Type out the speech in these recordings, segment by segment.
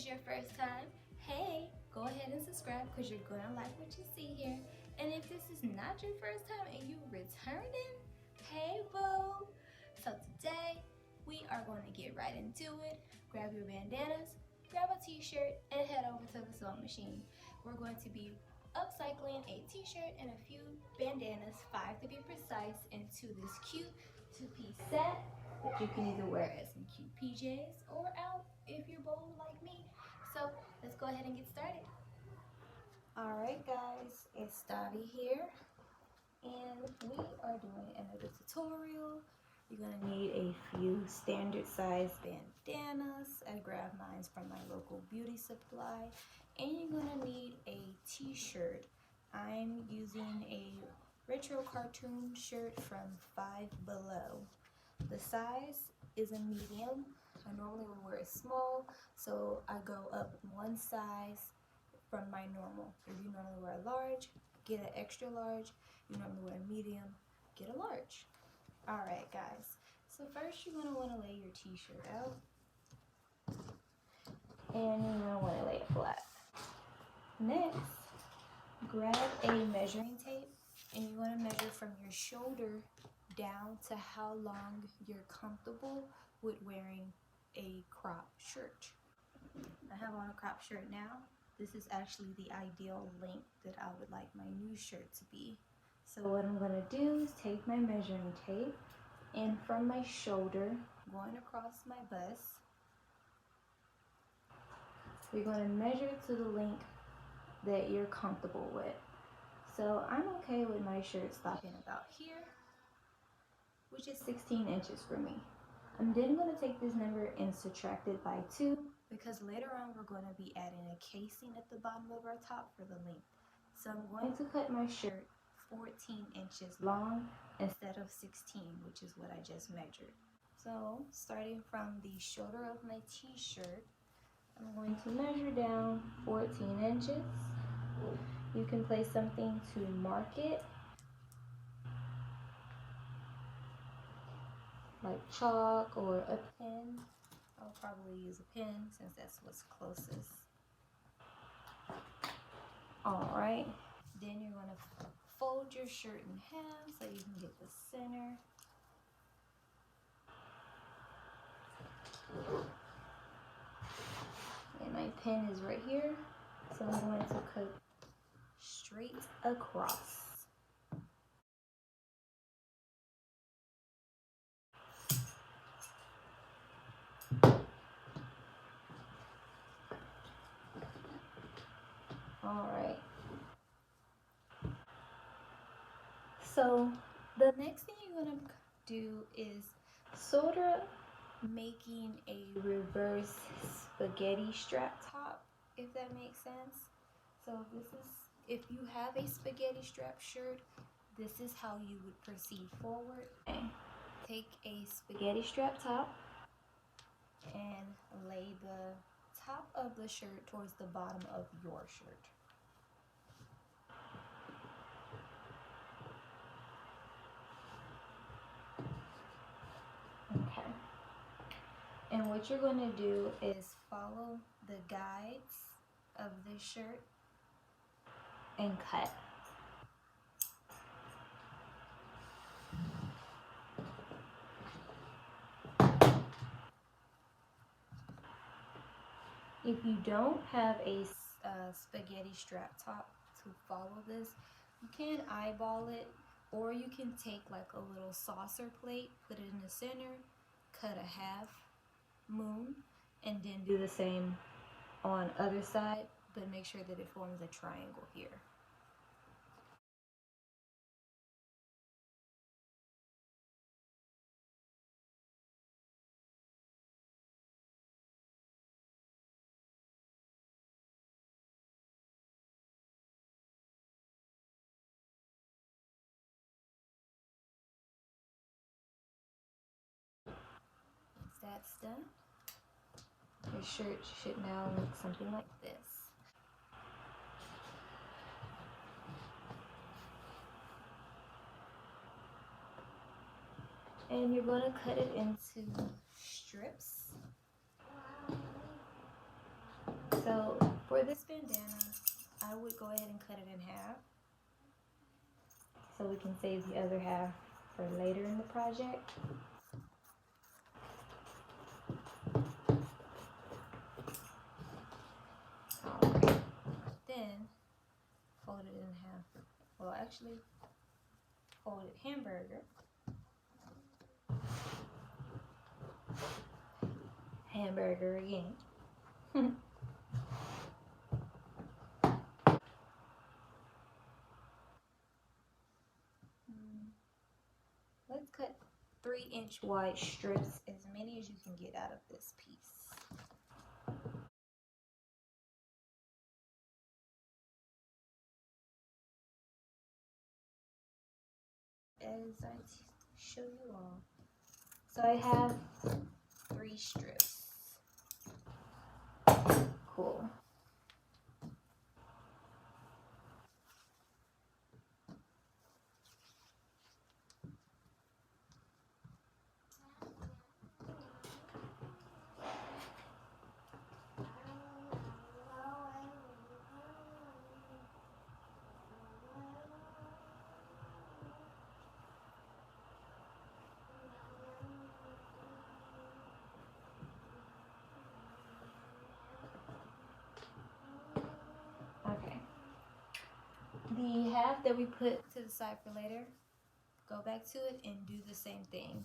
is your first time, hey, go ahead and subscribe because you're going to like what you see here. And if this is not your first time and you returning, hey boo. So today we are going to get right into it. Grab your bandanas, grab a t-shirt, and head over to the sewing machine. We're going to be upcycling a t-shirt and a few bandanas, 5 to be precise, into this cute two-piece set that you can either wear as some cute PJs or out if you're bold like me. So let's go ahead and get started. Alright guys, it's Dottie here, and we are doing another tutorial. You're going to need a few standard size bandanas. I grabbed mine from my local beauty supply. And you're going to need a t-shirt. I'm using a retro cartoon shirt from Five Below. The size is a medium. I normally would wear a small, so I go up one size from my normal. If you normally wear a large, get an extra large. You normally wear a medium, get a large. Alright guys, so first you're going to want to lay your t-shirt out. And you're going to want to lay it flat. Next, grab a measuring tape and you want to measure from your shoulder down to how long you're comfortable with wearing a crop shirt. I have on a crop shirt now. This is actually the ideal length that I would like my new shirt to be. So what I'm going to do is take my measuring tape and from my shoulder going across my bust, we're going to measure to the length that you're comfortable with. So I'm okay with my shirt stopping about here, which is 16 inches for me. I'm then going to take this number and subtract it by 2 because later on we're going to be adding a casing at the bottom of our top for the length. So I'm going to cut my shirt 14 inches long instead of 16, which is what I just measured. So starting from the shoulder of my t-shirt, I'm going to measure down 14 inches. You can place something to mark it, like chalk or a pen. I'll probably use a pen since that's what's closest. Alright, then you're going to fold your shirt in half so you can get the center. And my pen is right here, so I'm going to cut straight across. Alright. So the next thing you're going to do is solder making a reverse spaghetti strap top, if that makes sense. So if you have a spaghetti strap shirt, this is how you would proceed forward. Okay. Take a spaghetti strap top and lay the top of the shirt towards the bottom of your shirt. Okay. And what you're going to do is follow the guides of this shirt and cut. If you don't have a spaghetti strap top to follow this, you can eyeball it, or you can take like a little saucer plate, put it in the center, cut a half moon, and then do the same on other side, but make sure that it forms a triangle here. Once that's done, your shirt should now look something like this. And you're going to cut it into strips. So for this bandana, I would go ahead and cut it in half so we can save the other half for later in the project. Alright, then fold it in half. Well, actually, fold it hamburger. Hamburger again. Let's cut 3-inch wide strips, as many as you can get out of this piece. As I show you all. So I have 3 strips. Cool. Okay. The half that we put to the side for later, go back to it and do the same thing.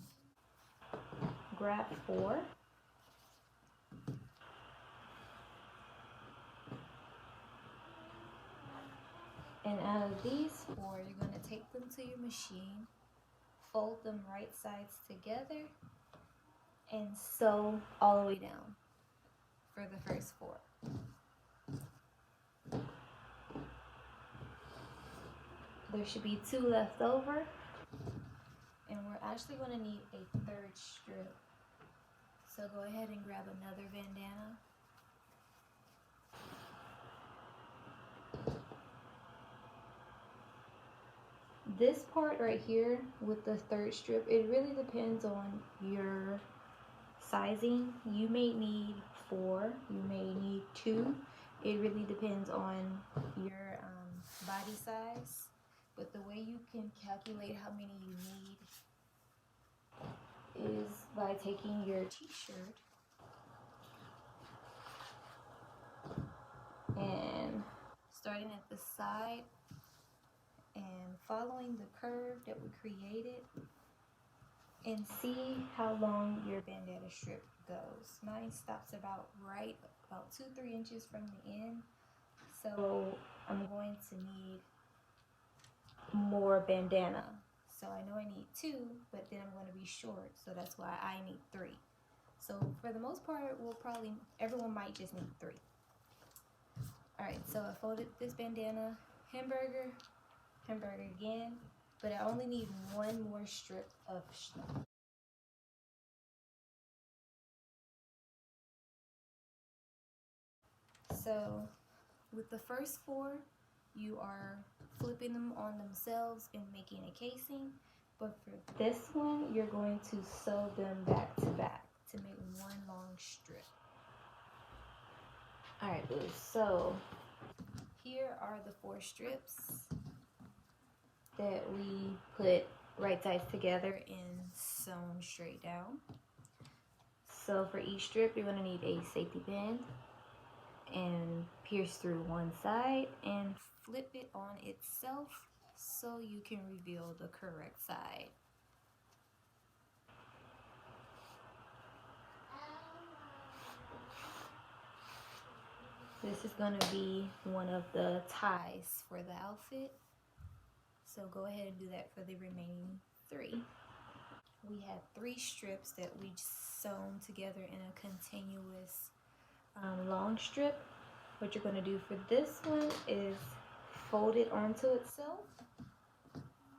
Grab 4. And out of these 4, you're going to take them to your machine, fold them right sides together, and sew all the way down for the first 4. There should be 2 left over, and we're actually going to need a 3rd strip. So go ahead and grab another bandana. This part right here with the 3rd strip, it really depends on your sizing. You may need 4, you may need 2. It really depends on your body size. But the way you can calculate how many you need is by taking your t-shirt and starting at the side and following the curve that we created, and see how long your bandana strip goes. Mine stops about 2-3 inches from the end, so I'm going to need more bandana. So I know I need 2, but then I'm going to be short, so that's why I need 3. So for the most part, everyone might just need 3. Alright, so I folded this bandana, hamburger again, but I only need 1 more strip of So with the first 4, you are flipping them on themselves and making a casing, but for this one, you're going to sew them back to back to make 1 long strip. Alright, so here are the 4 strips that we put right sides together and sewn straight down. So for each strip, you're going to need a safety pin and pierce through one side and flip it on itself so you can reveal the correct side. This is going to be one of the ties for the outfit, so go ahead and do that for the remaining 3. We have 3 strips that we sewn together in a continuous long strip. What you're going to do for this one is fold it onto itself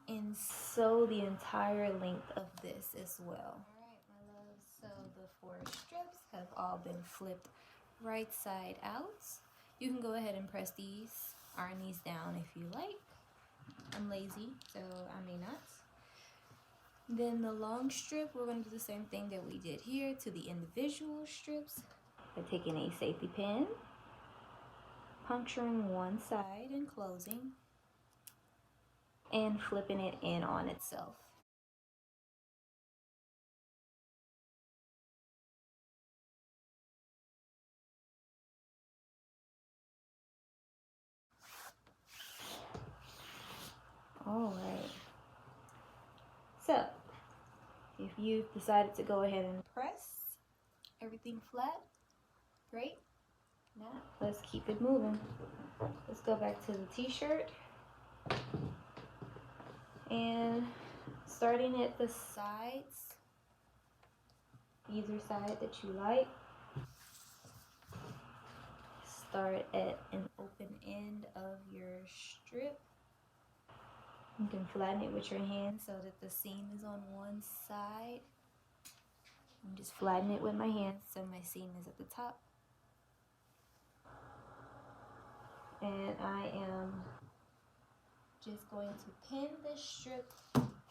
and sew the entire length of this as well. Alright, my loves, so the 4 strips have all been flipped right side out. You can go ahead and press these, iron these down if you like. I'm lazy, so I may not. Then the long strip, we're going to do the same thing that we did here to the individual strips by taking a safety pin puncturing one side and closing, and flipping it in on itself. All right. So, if you've decided to go ahead and press everything flat, great. Now, let's keep it moving. Let's go back to the t-shirt. And starting at the sides, either side that you like, start at an open end of your strip. You can flatten it with your hand so that the seam is on one side. I'm just flatten it with my hand so my seam is at the top. And I am just going to pin the strip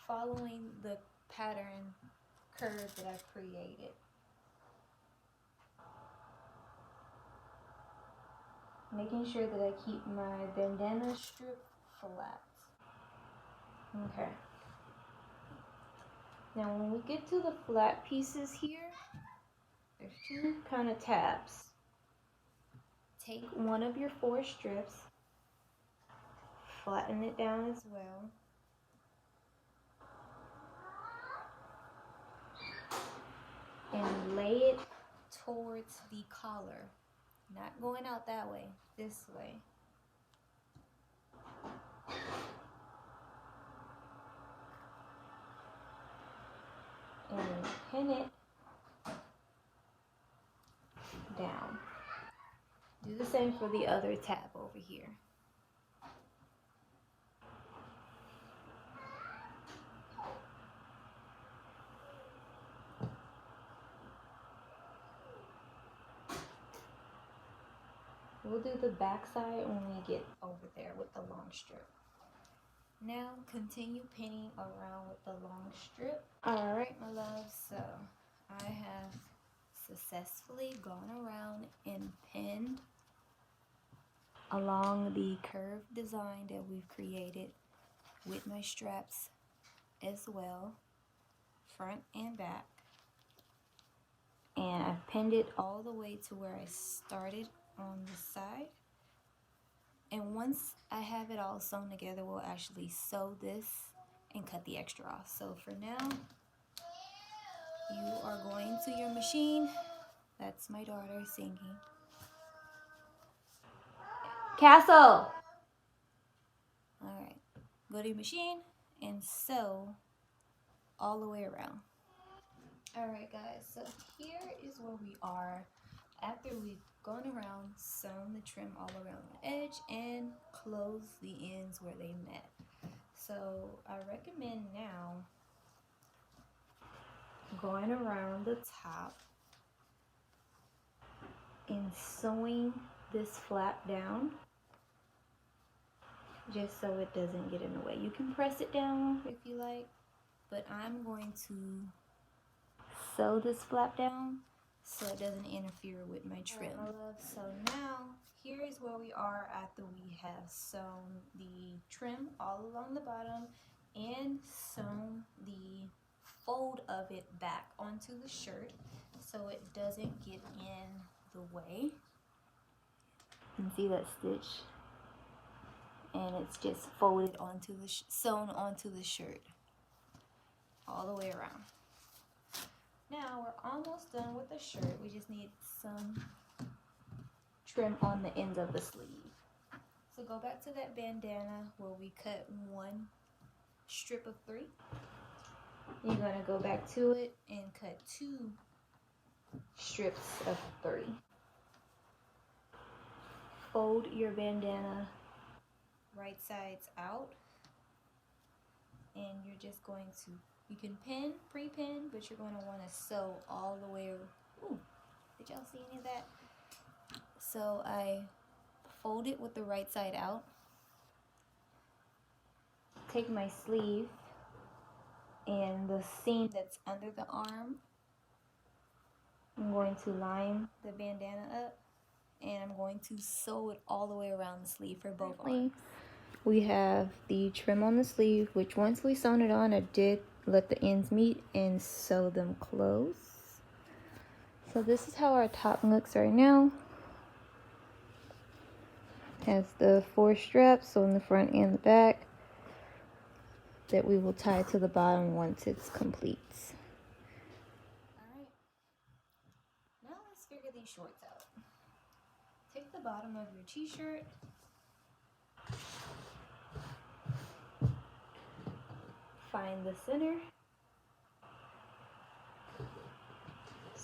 following the pattern curve that I've created. Making sure that I keep my bandana strip flat. Okay. Now when we get to the flat pieces here, there's two kind of tabs. Take one of your 4 strips, flatten it down as well. And lay it towards the collar. Not going out that way, this way. And pin it down. Do the same for the other tab over here. We'll do the back side when we get over there with the long strip. Now continue pinning around with the long strip. Alright my loves, so I have successfully gone around and pinned along the curved design that we've created with my straps as well, front and back. And I've pinned it all the way to where I started on the side. And once I have it all sewn together, we'll actually sew this and cut the extra off. So for now, you are going to your machine. That's my daughter singing. Castle! Alright, go to your machine and sew all the way around. Alright guys, so here is where we are after we've gone around, sewn the trim all around the edge, and closed the ends where they met. So I recommend now going around the top and sewing this flap down just so it doesn't get in the way. You can press it down if you like, but I'm going to sew this flap down so it doesn't interfere with my trim. So now here is where we are after we have sewn the trim all along the bottom and sewn the fold of it back onto the shirt so it doesn't get in the way. You can see that stitch, and it's just folded onto the sewn onto the shirt all the way around. Now we're almost done with the shirt. We just need some trim on the ends of the sleeve. So go back to that bandana where we cut 1 strip of 3. You're going to go back to it and cut 2 strips of 3. Fold your bandana right sides out, and you're just going to, you can pin, pre-pin, but you're going to want to sew all the way. Ooh, did y'all see any of that? So I fold it with the right side out. Take my sleeve and the seam that's under the arm, I'm going to line the bandana up and I'm going to sew it all the way around the sleeve for both arms. We have the trim on the sleeve, which once we sewn it on, I did let the ends meet and sew them close. So this is how our top looks right now. Has the 4 straps on the front and the back that we will tie to the bottom once it's complete. Alright, now let's figure these shorts out. Take the bottom of your t-shirt, find the center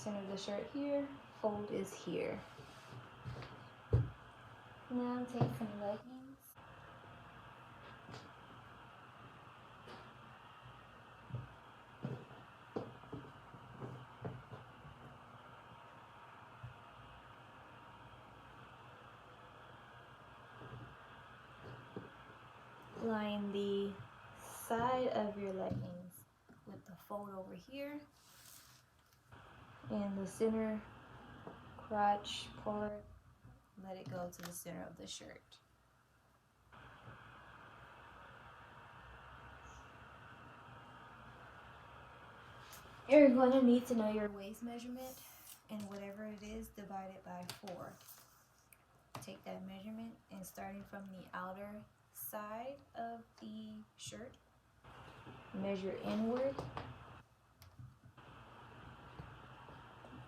of the shirt here, fold is here. Now take some leggings, line the side of your leggings with the fold over here, and the center crotch part, let it go to the center of the shirt. You're going to need to know your waist measurement, and whatever it is, divide it by 4. Take that measurement, and starting from the outer side of the shirt, measure inward.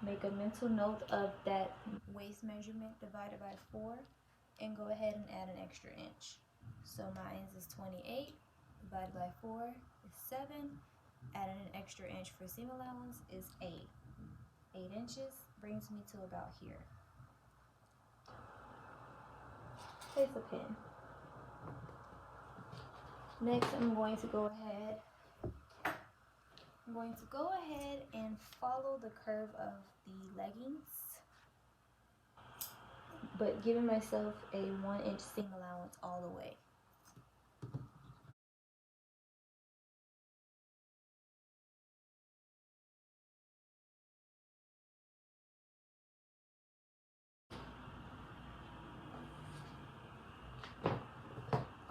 Make a mental note of that waist measurement divided by 4, and go ahead and add an extra inch. So mine is 28, divided by 4 is 7, adding an extra inch for seam allowance is 8. 8 inches brings me to about here. Place a pin. Next, I'm going to go ahead and follow the curve of the leggings, but giving myself a 1-inch seam allowance all the way.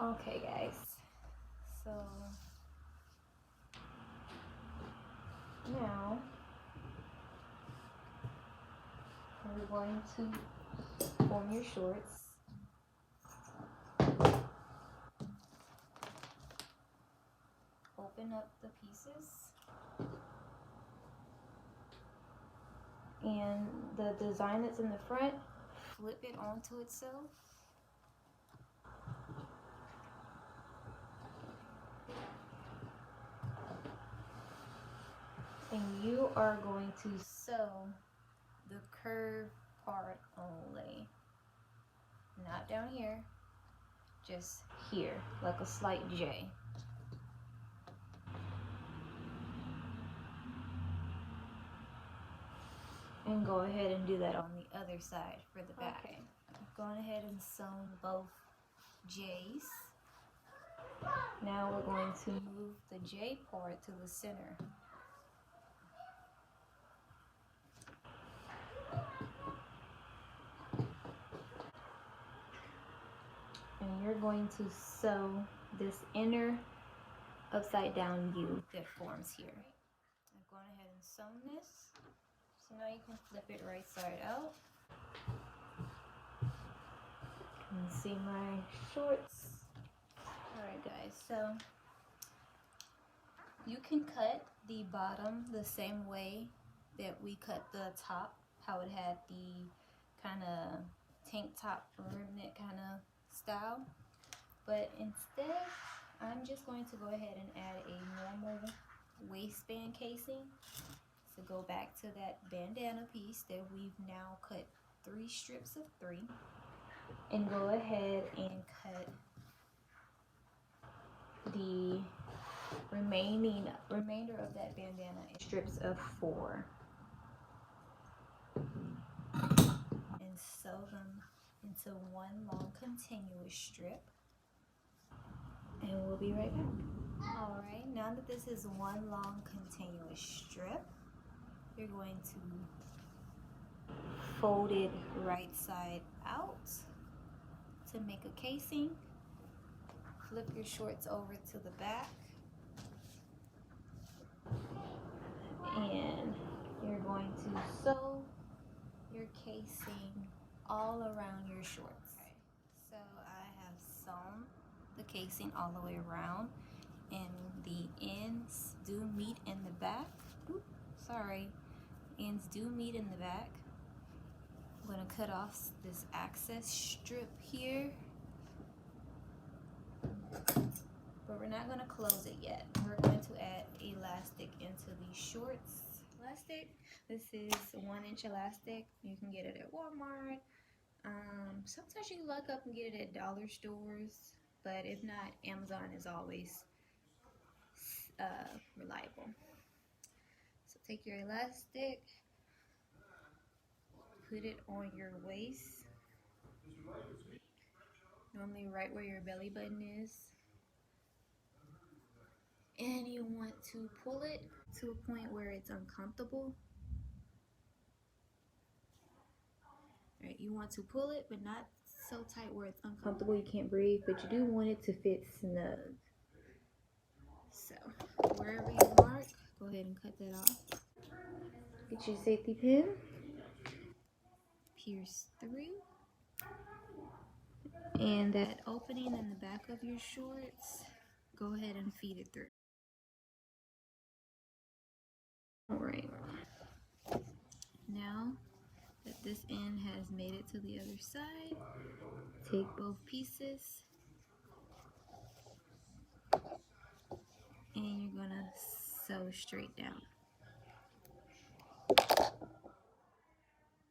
Okay guys, so now we're going to form your shorts. Open up the pieces, and the design that's in the front, flip it onto itself. And you are going to sew the curved part only. Not down here, just here, like a slight J. And go ahead and do that on the other side for the back. Okay. I've gone ahead and sewn both J's. Now we're going to move the J part to the center. And you're going to sew this inner upside down U that forms here. I've gone ahead and sewn this. So now you can flip it right side out. You can see my shorts. Alright guys, so you can cut the bottom the same way that we cut the top, how it had the kind of tank top remnant kind of style. But instead, I'm just going to go ahead and add a normal waistband casing to go back to that bandana piece that we've now cut 3 strips of 3, and go ahead and cut the remainder of that bandana in strips of 4 and sew them into one long continuous strip, and we'll be right back. Alright, now that this is one long continuous strip, you're going to fold it right side out to make a casing. Flip your shorts over to the back, and you're going to sew your casing all around your shorts. Okay. So I have sewn the casing all the way around, and the ends do meet in the back. Oops, sorry, ends do meet in the back. I'm going to cut off this access strip here, but we're not going to close it yet. We're going to add elastic into these shorts. Elastic, this is 1-inch elastic. You can get it at Walmart. Sometimes you can look up and get it at dollar stores, but if not, Amazon is always reliable. So take your elastic, put it on your waist, normally right where your belly button is, and you want to pull it to a point where it's uncomfortable. Right, you want to pull it, but not so tight where it's uncomfortable, you can't breathe, but you do want it to fit snug. So wherever you mark, go ahead and cut that off. Get your safety pin, pierce through, and that opening in the back of your shorts, go ahead and feed it through. Alright, now that this end has made it to the other side, take both pieces and you're gonna sew straight down.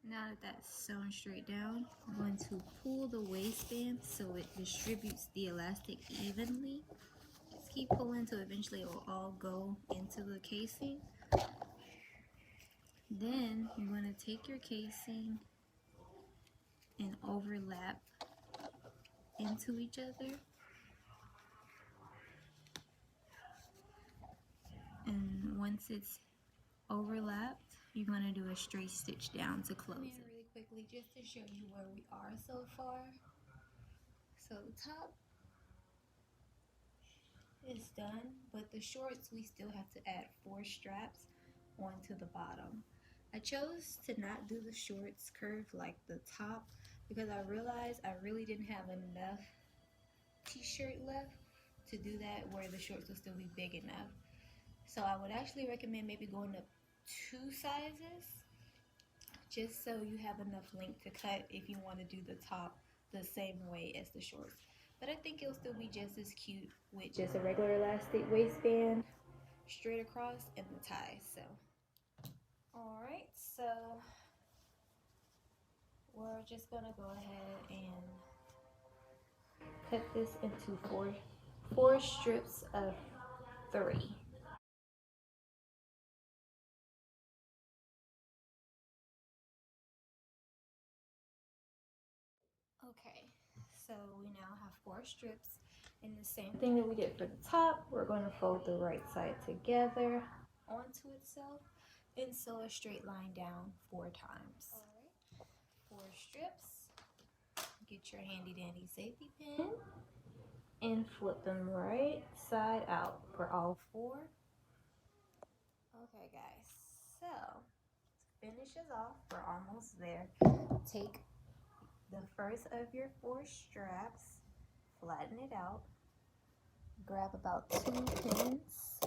Now that that's sewn straight down, I'm going to pull the waistband so it distributes the elastic evenly. Just keep pulling until eventually it will all go into the casing. Then you're going to take your casing and overlap into each other. And once it's overlapped, you're going to do a straight stitch down to close it. Really quickly, just to show you where we are so far. So the top is done, but the shorts we still have to add 4 straps onto the bottom. I chose to not do the shorts curved like the top because I realized I really didn't have enough t-shirt left to do that where the shorts will still be big enough. So I would actually recommend maybe going up 2 sizes just so you have enough length to cut if you want to do the top the same way as the shorts. But I think it'll still be just as cute with just a regular elastic waistband straight across and the tie. So alright, so we're just gonna go ahead and cut this into four strips of 3. Okay, so we now have 4 strips, and the same thing that we did for the top, we're going to fold the right side together onto itself and sew a straight line down 4 times. Alright, 4 strips. Get your handy dandy safety pin and flip them right side out for all 4. Okay guys, so to finish us off, we're almost there. Take the first of your 4 straps, flatten it out, grab about 2 pins,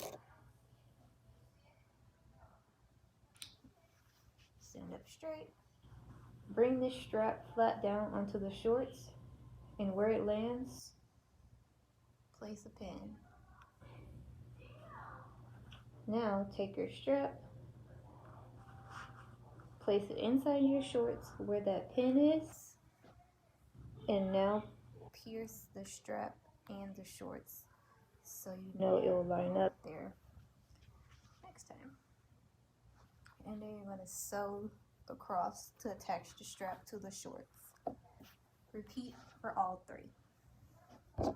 stand up straight, bring this strap flat down onto the shorts, and where it lands, place a pin. Now take your strap, place it inside your shorts where that pin is, and now pierce the strap and the shorts so you know it will line up there next time. And then you're going to sew across to attach the strap to the shorts. Repeat for all 3.